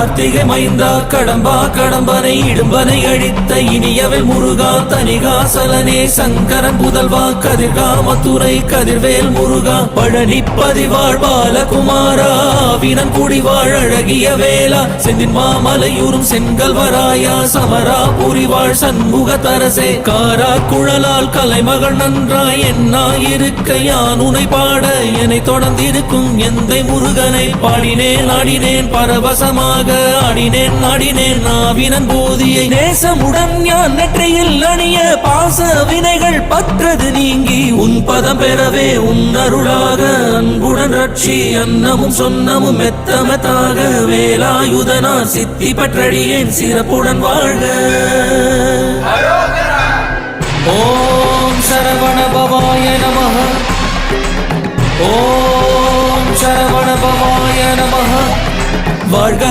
கார்த்திகை மைந்தா கடம்பா கடம்பனை இடும்பனை அழித்த இனியவை முருகா தனிகாசலனே சங்கரன் புதல்வா கதிர்காமத்துறை கதிர்வேல் முருகா பழனி பதிவாழ் பாலகுமாரா வினன் குடிவாழ் அழகிய வேளா செந்தின் மாமலையூரும் செங்கல்வராயா சமரா புரிவாழ் சண்முக தரசே காரா குழலால் கலைமகள் நன்றாய் என்னாயிருக்க யான் உனை பாட என்னை தொடர்ந்திருக்கும் எந்தை முருகனை பாடினேன் ஆடினேன் பரவசமாக ஆடினேன் நாடினேன் நாவினன் போதியை நேசமுடன் ஞான் நெற்றியில் அணிய பாச வினைகள் பற்றது நீங்கி உன் பதம் பெறவே உன் அருளாக அன்புடன் ரட்சி அன்னமும் சொன்னமும் மெத்தமத்தாக வேலாயுதனார் சித்தி பற்றடியேன் சிறப்புடன் வாழ்க. ஓம் சரவண பவாய நமஹ. ஓம் சரவண பவாய நமஹ. வாழ்க.